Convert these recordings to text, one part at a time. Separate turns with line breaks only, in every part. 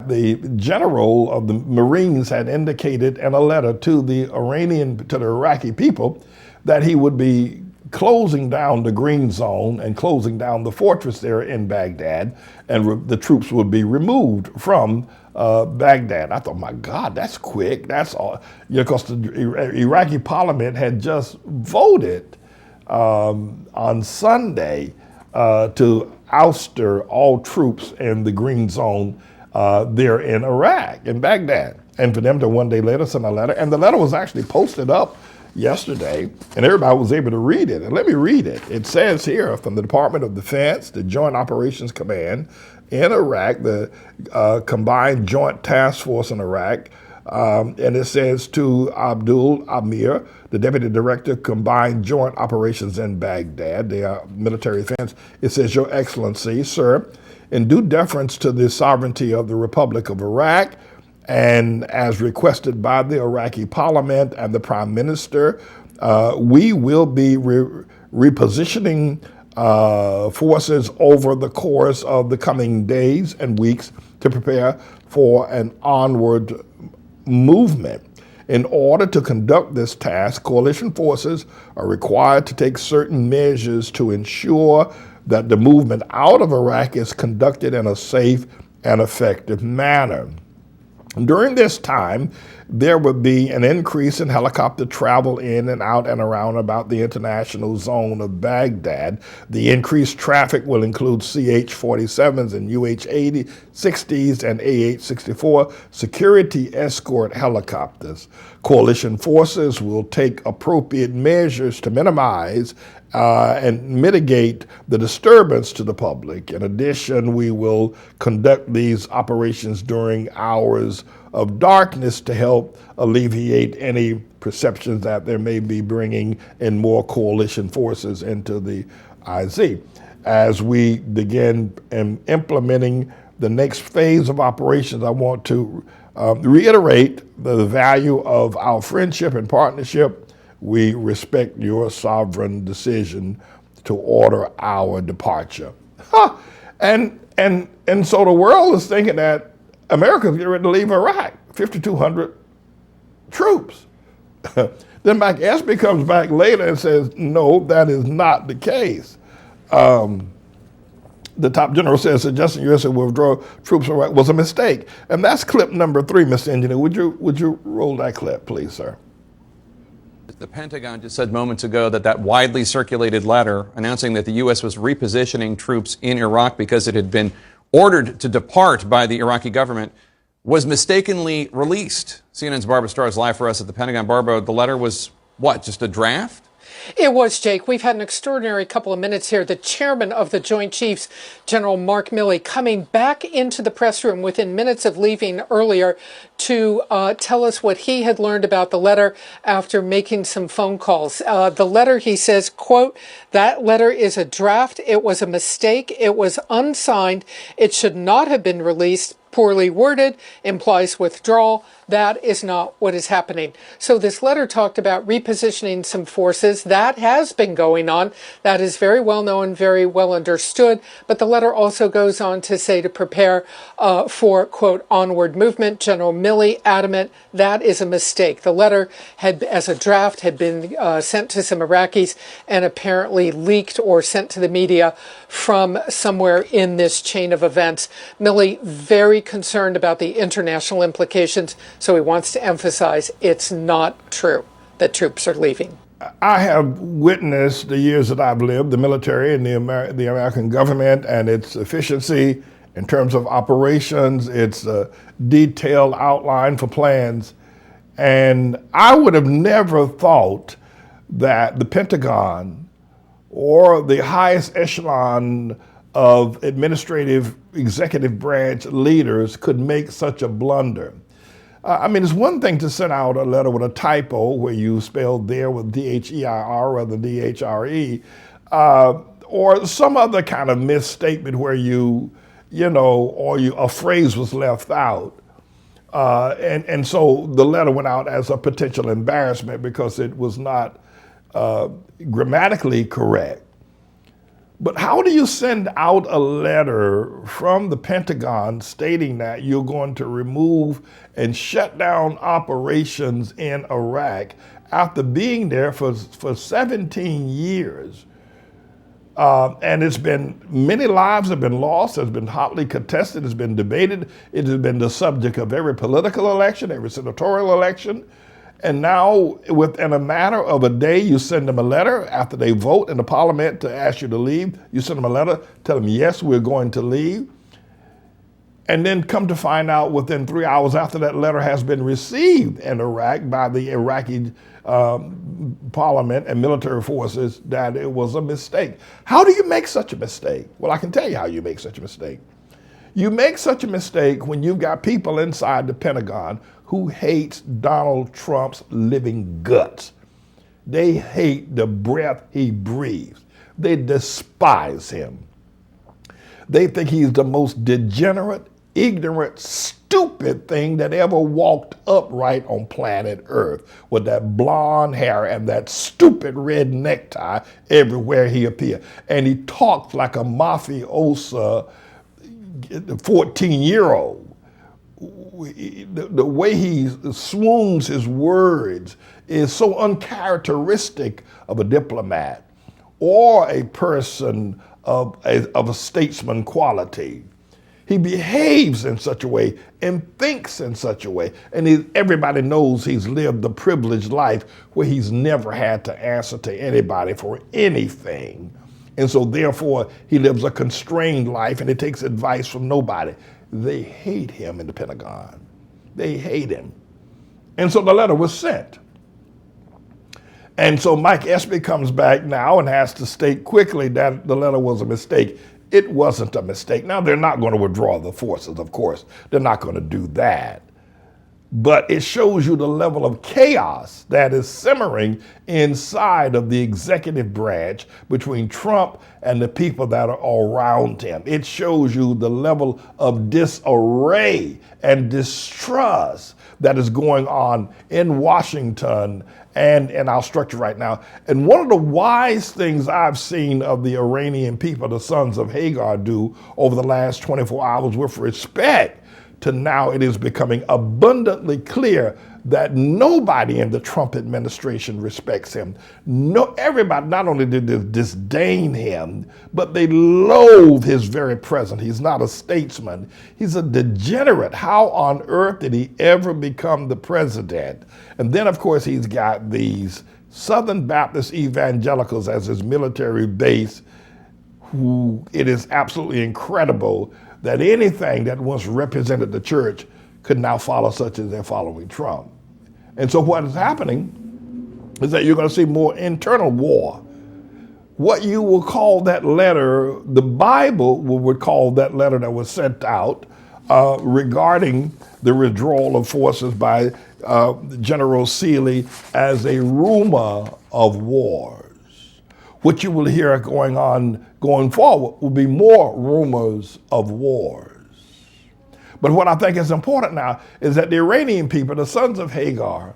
The general of the Marines had indicated in a letter to the Iraqi people that he would be closing down the green zone and closing down the fortress there in Baghdad, and the troops would be removed from Baghdad. I thought, my God, that's quick. That's all, because the Iraqi parliament had just voted on Sunday to ouster all troops in the green zone there in Iraq, in Baghdad, and for them to one day later send a letter. And the letter was actually posted up yesterday, and everybody was able to read it. And let me read it. It says here, from the Department of Defense, the Joint Operations Command in Iraq, the Combined Joint Task Force in Iraq, and it says to Abdul Amir, the Deputy Director, Combined Joint Operations in Baghdad, the military defense. It says, Your Excellency, sir, in due deference to the sovereignty of the Republic of Iraq, and as requested by the Iraqi parliament and the prime minister, we will be repositioning forces over the course of the coming days and weeks to prepare for an onward movement. In order to conduct this task, coalition forces are required to take certain measures to ensure that the movement out of Iraq is conducted in a safe and effective manner. During this time, there would be an increase in helicopter travel in and out and around about the international zone of Baghdad. The increased traffic will include CH-47s and UH-60s and AH-64 security escort helicopters. Coalition forces will take appropriate measures to minimize and mitigate the disturbance to the public. In addition, we will conduct these operations during hours of darkness to help alleviate any perceptions that there may be bringing in more coalition forces into the IZ. As we begin implementing the next phase of operations, I want to reiterate the value of our friendship and partnership. We respect your sovereign decision to order our departure. Huh. And so the world is thinking that America's getting ready to leave Iraq, 5,200 troops. Then Mike Espy comes back later and says, no, that is not the case. The top general says suggesting U.S. will withdraw troops from Iraq was a mistake. And that's clip number 3, Mr. Engineer. Would you roll that clip, please, sir?
The Pentagon just said moments ago that widely circulated letter announcing that the U.S. was repositioning troops in Iraq because it had been ordered to depart by the Iraqi government was mistakenly released. CNN's Barbara Starr is live for us at the Pentagon. Barbara, the letter was what, just a draft?
It was, Jake. We've had an extraordinary couple of minutes here. The chairman of the Joint Chiefs, General Mark Milley, coming back into the press room within minutes of leaving earlier to tell us what he had learned about the letter after making some phone calls. The letter, he says, quote, that letter is a draft. It was a mistake. It was unsigned. It should not have been released. Poorly worded, implies withdrawal. That is not what is happening. So this letter talked about repositioning some forces. That has been going on. That is very well known, very well understood. But the letter also goes on to say to prepare for, quote, onward movement. General Milley adamant that is a mistake. The letter had, as a draft, had been sent to some Iraqis and apparently leaked or sent to the media from somewhere in this chain of events. Milley very concerned about the international implications, so he wants to emphasize it's not true that troops are leaving.
I have witnessed the years that I've lived, the military and the American government and its efficiency in terms of operations, its detailed outline for plans. And I would have never thought that the Pentagon or the highest echelon of administrative executive branch leaders could make such a blunder. I mean, it's one thing to send out a letter with a typo where you spelled there with D-H-E-I-R rather than D-H-R-E, or some other kind of misstatement where a phrase was left out. And so the letter went out as a potential embarrassment because it was not grammatically correct. But how do you send out a letter from the Pentagon stating that you're going to remove and shut down operations in Iraq after being there for 17 years? And it's been, many lives have been lost, it's been hotly contested, it's been debated, it has been the subject of every political election, every senatorial election. And now, within a matter of a day, you send them a letter after they vote in the parliament to ask you to leave. You send them a letter, tell them, yes, we're going to leave. And then come to find out within 3 hours after that letter has been received in Iraq by the Iraqi parliament and military forces that it was a mistake. How do you make such a mistake? Well, I can tell you how you make such a mistake. You make such a mistake when you've got people inside the Pentagon who hates Donald Trump's living guts. They hate the breath he breathes. They despise him. They think he's the most degenerate, ignorant, stupid thing that ever walked upright on planet Earth, with that blonde hair and that stupid red necktie everywhere he appeared. And he talks like a mafiosa 14-year-old. The way he swoons his words is so uncharacteristic of a diplomat or a person of a statesman quality. He behaves in such a way and thinks in such a way. And everybody knows he's lived a privileged life where he's never had to answer to anybody for anything. And so therefore, he lives a constrained life and he takes advice from nobody. They hate him in the Pentagon. They hate him. And so the letter was sent. And so Mike Espy comes back now and has to state quickly that the letter was a mistake. It wasn't a mistake. Now, they're not going to withdraw the forces, of course. They're not going to do that. But it shows you the level of chaos that is simmering inside of the executive branch between Trump and the people that are around him. It shows you the level of disarray and distrust that is going on in Washington and in our structure right now. And one of the wise things I've seen of the Iranian people, the sons of Hagar, do over the last 24 hours with respect to now, it is becoming abundantly clear that nobody in the Trump administration respects him. No, everybody not only did they disdain him, but they loathe his very presence. He's not a statesman. He's a degenerate. How on earth did he ever become the president? And then, of course, he's got these Southern Baptist evangelicals as his military base, who it is absolutely incredible that anything that once represented the church could now follow such as they're following Trump. And so what is happening is that you're going to see more internal war. What you will call that letter, the Bible would call that letter that was sent out regarding the withdrawal of forces by General Seeley as a rumor of wars. What you will hear going on going forward will be more rumors of wars. But what I think is important now is that the Iranian people, the sons of Hagar,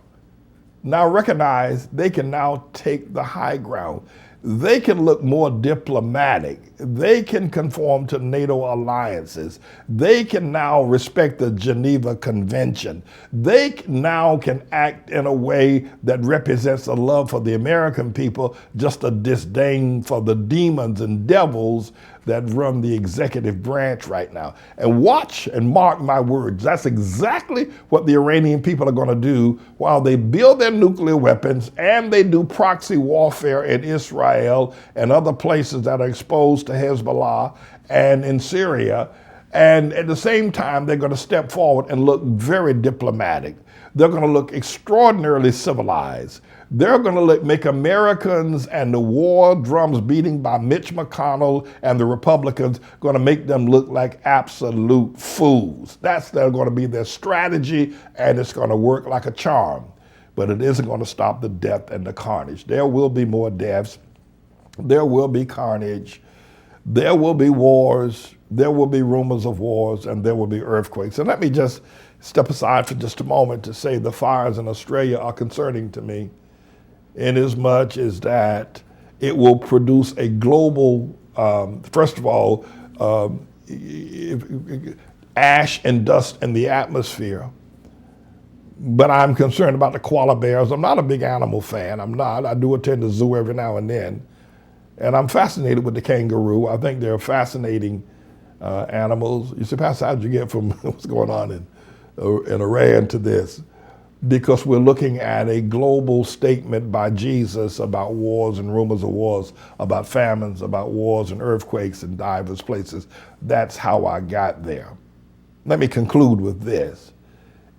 now recognize they can now take the high ground. They can look more diplomatic. They can conform to NATO alliances. They can now respect the Geneva Convention. They now can act in a way that represents a love for the American people, just a disdain for the demons and devils that run the executive branch right now. And watch and mark my words. That's exactly what the Iranian people are going to do while they build their nuclear weapons and they do proxy warfare in Israel and other places that are exposed to Hezbollah and in Syria. And at the same time, they're going to step forward and look very diplomatic. They're going to look extraordinarily civilized. They're going to make Americans and the war drums beating by Mitch McConnell and the Republicans going to make them look like absolute fools. That's going to be their strategy, and it's going to work like a charm. But it isn't going to stop the death and the carnage. There will be more deaths. There will be carnage. There will be wars. There will be rumors of wars, and there will be earthquakes. And let me just step aside for just a moment to say the fires in Australia are concerning to me, inasmuch as that it will produce a global first of all, ash and dust in the atmosphere. But I'm concerned about the koala bears. I'm not a big animal fan. I'm not. I do attend the zoo every now and then. And I'm fascinated with the kangaroo. I think they're fascinating animals. You say, Pastor, how'd you get from what's going on in Iran to this? Because we're looking at a global statement by Jesus about wars and rumors of wars, about famines, about wars and earthquakes in diverse places. That's how I got there. Let me conclude with this,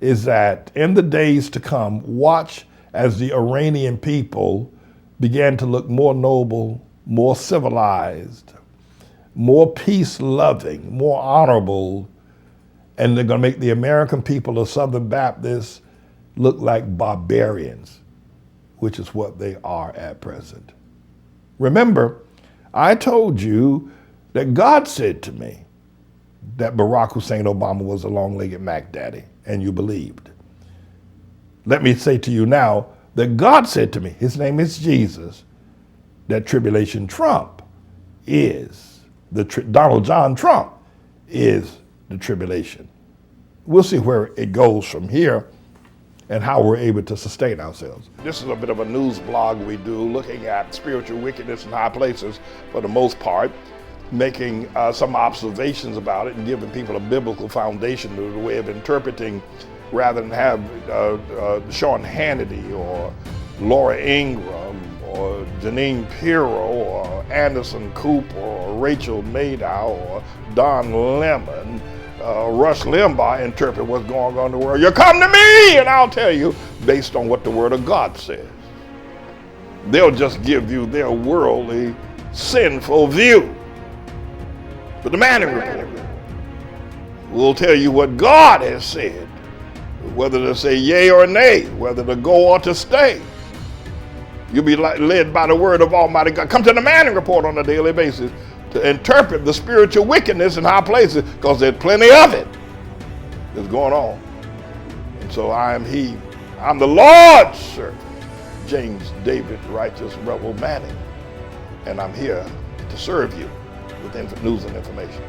is that in the days to come, watch as the Iranian people began to look more noble, more civilized, more peace-loving, more honorable, and they're going to make the American people of Southern Baptists look like barbarians, which is what they are at present. Remember, I told you that God said to me that Barack Hussein Obama was a long-legged Mac Daddy, and you believed. Let me say to you now that God said to me, his name is Jesus, that Tribulation Trump is Donald John Trump is the tribulation. We'll see where it goes from here and how we're able to sustain ourselves. This is a bit of a news blog we do, looking at spiritual wickedness in high places for the most part, making some observations about it and giving people a biblical foundation to the way of interpreting, rather than have Sean Hannity or Laura Ingraham or Janine Pirro or Anderson Cooper or Rachel Maddow or Don Lemon, Rush Limbaugh interpret what's going on in the world. You come to me and I'll tell you based on what the Word of God says. They'll just give you their worldly, sinful view. But the Manning Report will tell you what God has said, whether to say yea or nay, whether to go or to stay. You'll be led by the word of Almighty God. Come to the Manning Report on a daily basis to interpret the spiritual wickedness in high places, because there's plenty of it that's going on. And so I'm the Lord's servant, James David Righteous Rebel Manning, and I'm here to serve you with news and information.